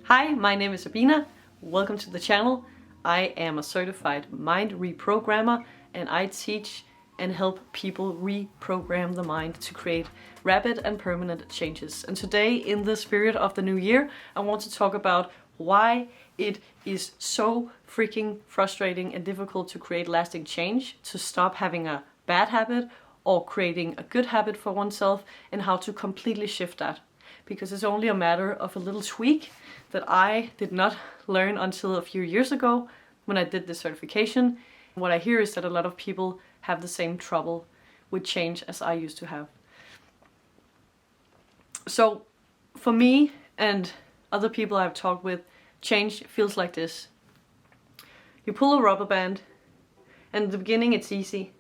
Hi, my name is Sabina. Welcome to the channel. I am a certified mind reprogrammer and I teach and help people reprogram the mind to create rapid and permanent changes. And today, in the spirit of the new year, I want to talk about why it is so freaking frustrating and difficult to create lasting change, to stop having a bad habit or creating a good habit for oneself, and how to completely shift that. Because it's only a matter of a little tweak that I did not learn until a few years ago when I did this certification. What I hear is that a lot of people have the same trouble with change as I used to have. So for me and other people I've talked with, change feels like this. You pull a rubber band, and in the beginning it's easy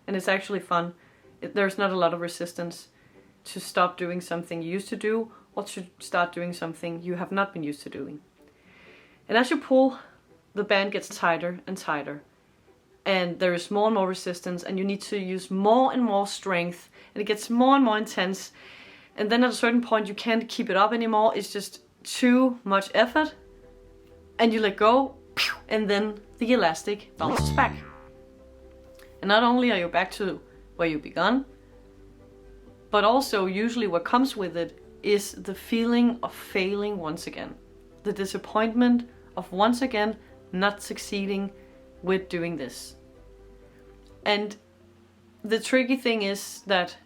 and it's actually fun. There's not a lot of resistance to stop doing something you used to do or to start doing something you have not been used to doing. And as you pull, the band gets tighter and tighter, and there is more and more resistance, and you need to use more and more strength, and it gets more and more intense, and then at a certain point you can't keep it up anymore. It's just too much effort, and you let go, and then the elastic bounces back. And not only are you back to where you began, but also usually what comes with it is the feeling of failing once again. The disappointment of once again not succeeding with doing this. And the tricky thing is that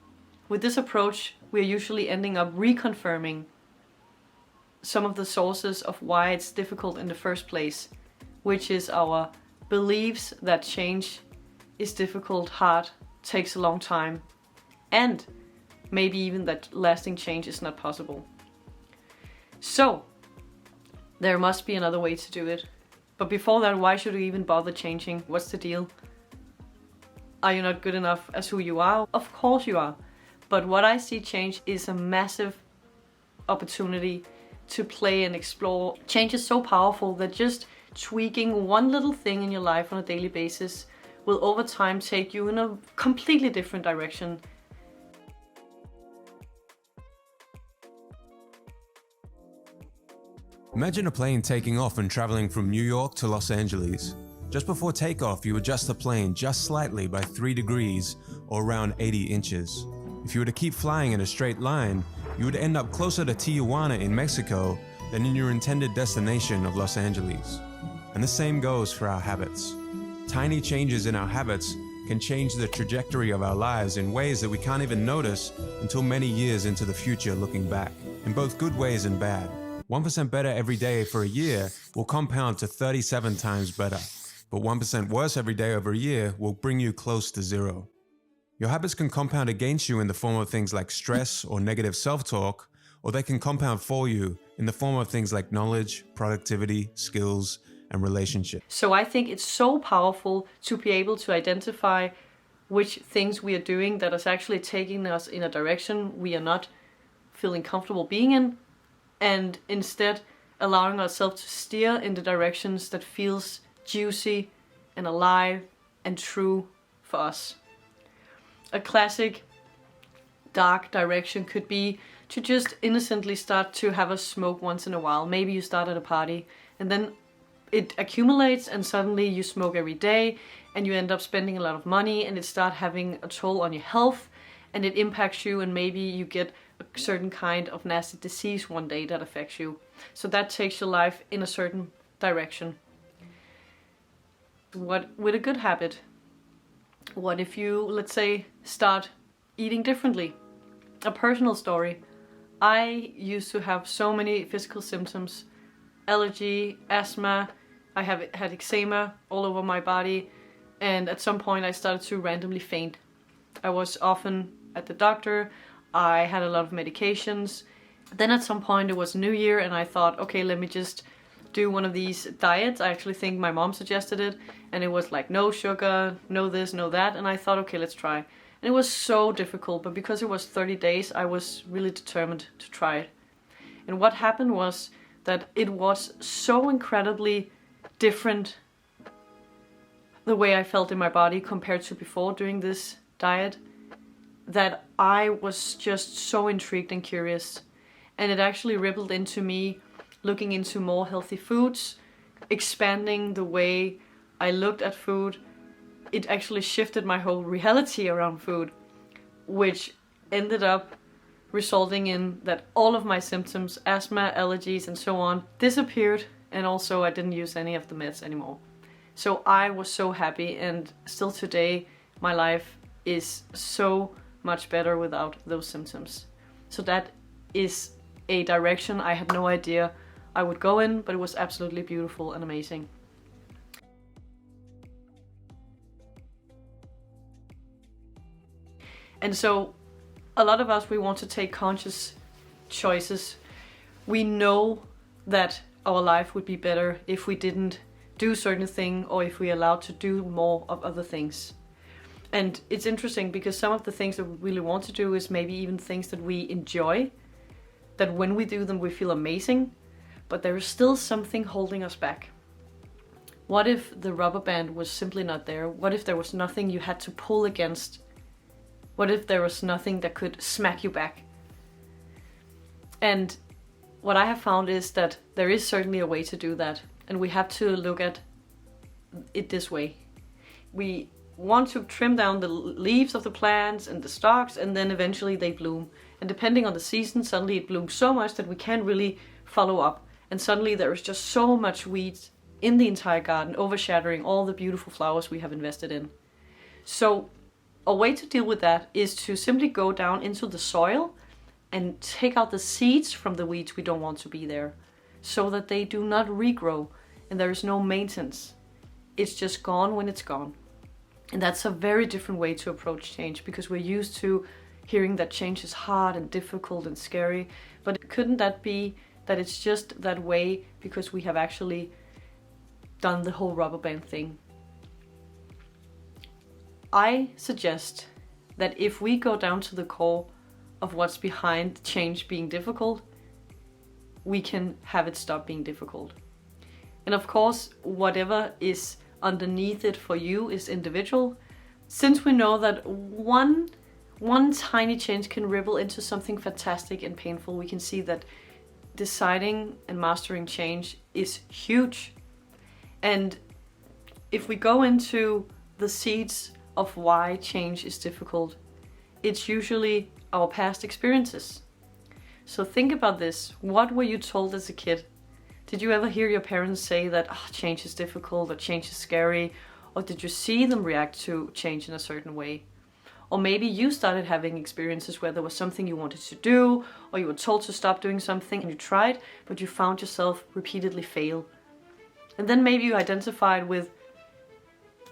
with this approach, we're usually ending up reconfirming some of the sources of why it's difficult in the first place, which is our beliefs that change is difficult, hard, takes a long time, and maybe even that lasting change is not possible. So there must be another way to do it. But before that, why should we even bother changing? What's the deal? Are you not good enough as who you are? Of course you are. But what I see change is a massive opportunity to play and explore. Change is so powerful that just tweaking one little thing in your life on a daily basis will over time take you in a completely different direction. Imagine a plane taking off and traveling from New York to Los Angeles. Just before takeoff, you adjust the plane just slightly by 3 degrees or around 80 inches. If you were to keep flying in a straight line, you would end up closer to Tijuana in Mexico than in your intended destination of Los Angeles. And the same goes for our habits. Tiny changes in our habits can change the trajectory of our lives in ways that we can't even notice until many years into the future looking back, in both good ways and bad. 1% better every day for a year will compound to 37 times better, but 1% worse every day over a year will bring you close to zero. Your habits can compound against you in the form of things like stress or negative self-talk, or they can compound for you in the form of things like knowledge, productivity, skills, and relationships. So I think it's so powerful to be able to identify which things we are doing that is actually taking us in a direction we are not feeling comfortable being in, and instead allowing ourselves to steer in the directions that feels juicy and alive and true for us. A classic dark direction could be to just innocently start to have a smoke once in a while. Maybe you start at a party and then it accumulates and suddenly you smoke every day and you end up spending a lot of money, and it starts having a toll on your health, and it impacts you, and maybe you get a certain kind of nasty disease one day that affects you. So that takes your life in a certain direction. What with a good habit? What if you, let's say, start eating differently? A personal story. I used to have so many physical symptoms: allergy, asthma, I have had eczema all over my body, and at some point I started to randomly faint. I was often at the doctor, I had a lot of medications. Then at some point it was New Year and I thought, okay, let me just do one of these diets. I actually think my mom suggested it, and it was like no sugar, no this, no that, and I thought, okay, let's try. And it was so difficult, but because it was 30 days, I was really determined to try it. And what happened was that it was so incredibly different, the way I felt in my body compared to before doing this diet, that I was just so intrigued and curious. And it actually rippled into me looking into more healthy foods, expanding the way I looked at food. It actually shifted my whole reality around food, which ended up resulting in that all of my symptoms, asthma, allergies, and so on, disappeared, and also I didn't use any of the meds anymore. So I was so happy, and still today my life is so much better without those symptoms. So that is a direction I had no idea I would go in, but it was absolutely beautiful and amazing. And so a lot of us, we want to take conscious choices. We know that our life would be better if we didn't do certain thing, or if we allowed to do more of other things. And it's interesting because some of the things that we really want to do is maybe even things that we enjoy, that when we do them we feel amazing, but there is still something holding us back. What if the rubber band was simply not there? What if there was nothing you had to pull against? What if there was nothing that could smack you back? And what I have found is that there is certainly a way to do that, and we have to look at it this way. We want to trim down the leaves of the plants and the stalks, and then eventually they bloom. And depending on the season, suddenly it blooms so much that we can't really follow up. And suddenly there is just so much weeds in the entire garden, overshadowing all the beautiful flowers we have invested in. So a way to deal with that is to simply go down into the soil and take out the seeds from the weeds we don't want to be there, so that they do not regrow and there is no maintenance. It's just gone when it's gone. And that's a very different way to approach change, because we're used to hearing that change is hard and difficult and scary. But couldn't that be that it's just that way because we have actually done the whole rubber band thing? I suggest that if we go down to the core of what's behind change being difficult, we can have it stop being difficult. And of course, whatever is underneath it for you is individual. Since we know that one tiny change can ripple into something fantastic and painful, we can see that deciding and mastering change is huge. And if we go into the seeds of why change is difficult, it's usually our past experiences. So think about this. What were you told as a kid? Did you ever hear your parents say that change is difficult or change is scary? Or did you see them react to change in a certain way? Or maybe you started having experiences where there was something you wanted to do, or you were told to stop doing something and you tried, but you found yourself repeatedly fail. And then maybe you identified with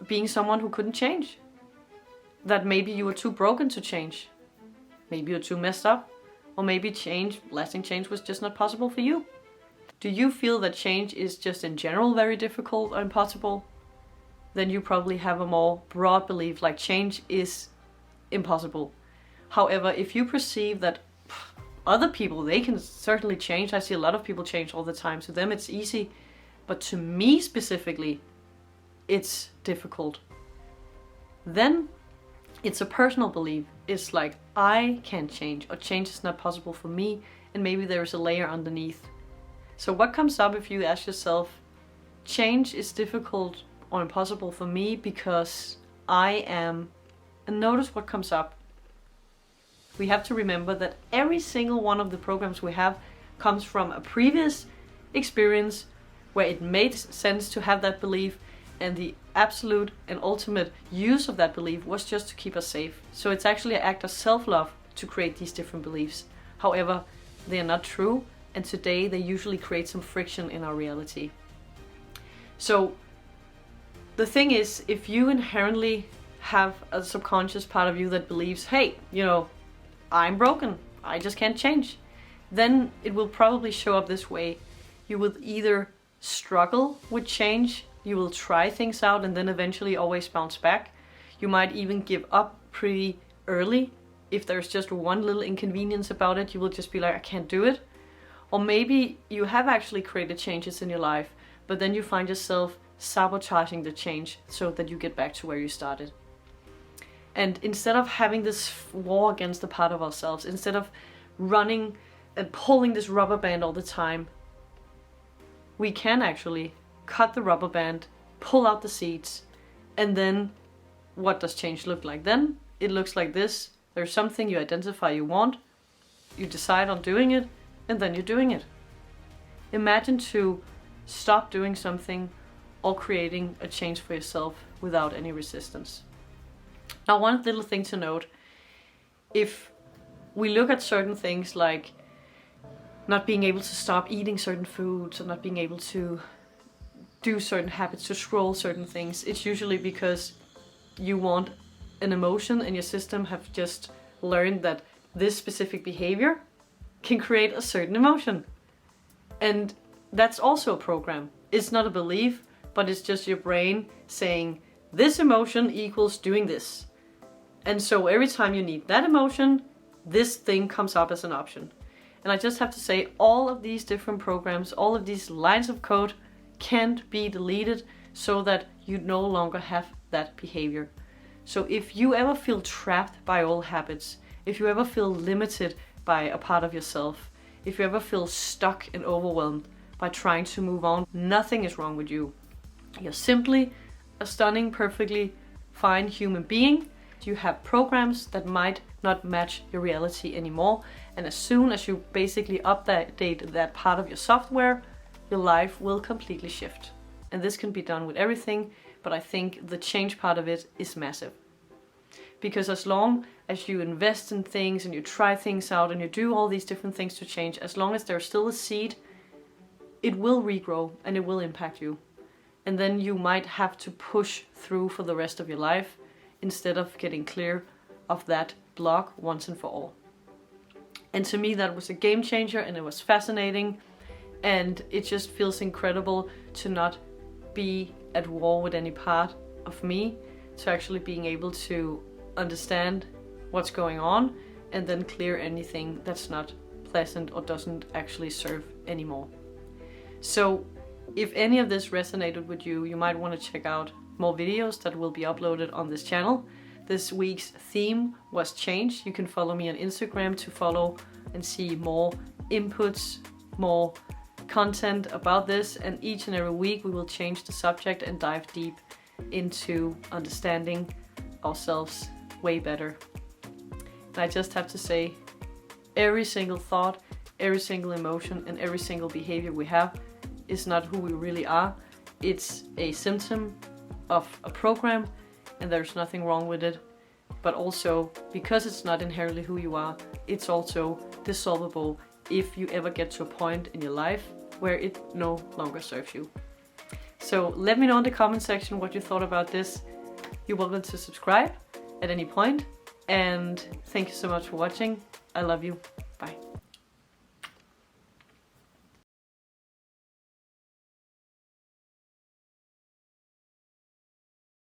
being someone who couldn't change. That maybe you were too broken to change. Maybe you're too messed up. Or maybe lasting change was just not possible for you. Do you feel that change is just in general very difficult or impossible? Then you probably have a more broad belief, like change is impossible. However, if you perceive that other people, they can certainly change. I see a lot of people change all the time. To them it's easy. But to me specifically, it's difficult. Then it's a personal belief. It's like, I can't change, or change is not possible for me, and maybe there's a layer underneath. So what comes up if you ask yourself, change is difficult or impossible for me because I am, and notice what comes up. We have to remember that every single one of the programs we have comes from a previous experience where it made sense to have that belief, and the absolute and ultimate use of that belief was just to keep us safe. So it's actually an act of self-love to create these different beliefs. However, they are not true, and today they usually create some friction in our reality. So the thing is, if you inherently have a subconscious part of you that believes, hey, I'm broken, I just can't change, then it will probably show up this way. You will either struggle with change, you will try things out and then eventually always bounce back. You might even give up pretty early. If there's just one little inconvenience about it, you will just be like, I can't do it. Or maybe you have actually created changes in your life, but then you find yourself sabotaging the change so that you get back to where you started. And instead of having this war against a part of ourselves, instead of running and pulling this rubber band all the time, we can actually cut the rubber band, pull out the seeds, and then what does change look like then? It looks like this. There's something you identify you want, you decide on doing it, and then you're doing it. Imagine to stop doing something or creating a change for yourself without any resistance. Now, one little thing to note, if we look at certain things like not being able to stop eating certain foods or not being able to do certain habits, to scroll certain things, it's usually because you want an emotion and your system have just learned that this specific behavior can create a certain emotion. And that's also a program. It's not a belief, but it's just your brain saying this emotion equals doing this. And so every time you need that emotion, this thing comes up as an option. And I just have to say, all of these different programs, all of these lines of code can't be deleted so that you no longer have that behavior. So if you ever feel trapped by old habits, if you ever feel limited by a part of yourself, if you ever feel stuck and overwhelmed by trying to move on, nothing is wrong with you. You're simply a stunning, perfectly fine human being. You have programs that might not match your reality anymore, and as soon as you basically update that part of your software, your life will completely shift. And this can be done with everything, but I think the change part of it is massive. Because as long as you invest in things and you try things out and you do all these different things to change, as long as there's still a seed, it will regrow and it will impact you. And then you might have to push through for the rest of your life instead of getting clear of that block once and for all. And to me, that was a game changer, and it was fascinating, and it just feels incredible to not be at war with any part of me, to actually being able to understand what's going on and then clear anything that's not pleasant or doesn't actually serve anymore. So if any of this resonated with you, you might want to check out more videos that will be uploaded on this channel. This week's theme was change. You can follow me on Instagram to follow and see more inputs, more content about this, and each and every week we will change the subject and dive deep into understanding ourselves way better. And I just have to say, every single thought, every single emotion, and every single behavior we have is not who we really are. It's a symptom of a program, and there's nothing wrong with it. But also, because it's not inherently who you are, it's also dissolvable if you ever get to a point in your life where it no longer serves you. So let me know in the comment section what you thought about this. You're welcome to subscribe at any point, and thank you so much for watching. I love you.